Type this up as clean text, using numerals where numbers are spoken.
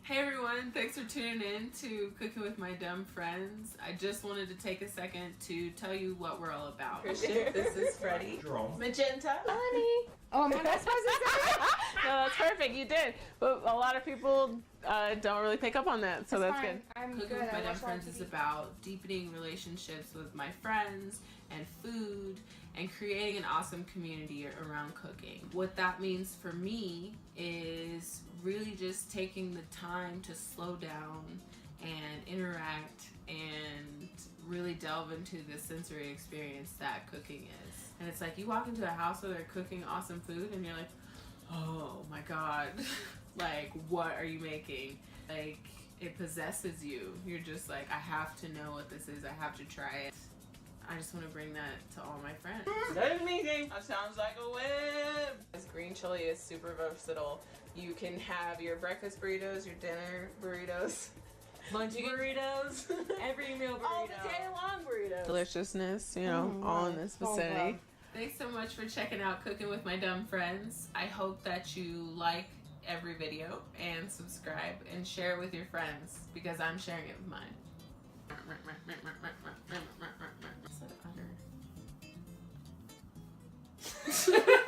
Hey everyone, thanks for tuning in to Cooking with My Dumb Friends. I just wanted to take a second to tell you what we're all about. Christian, this is Freddie. Jerome. Magenta. Honey. Oh, am I not supposed to say it? No, that's perfect. You did. But a lot of people don't really pick up on that, so that's fine. good. I'm Cooking good. with My I Dumb watch a lot Friends of is TV. about deepening relationships with my friends and food and creating an awesome community around cooking. What that means for me is really just taking the time to slow down and interact and really delve into the sensory experience that cooking is. And it's like you walk into a house where they're cooking awesome food and you're like, oh my God, like what are you making? Like it possesses you. You're just like, I have to know what this is. I have to try it. I just want to bring that to all my friends. Good meeting. That sounds like a win. This green chili is super versatile. You can have your breakfast burritos, your dinner burritos, lunch burritos, Every meal burrito. all the day long burritos. Deliciousness, all in this Full vicinity. love. Thanks so much for checking out Cooking with My Dumb Friends. I hope that you like every video and subscribe and share it with your friends because I'm sharing it with mine. What's that under?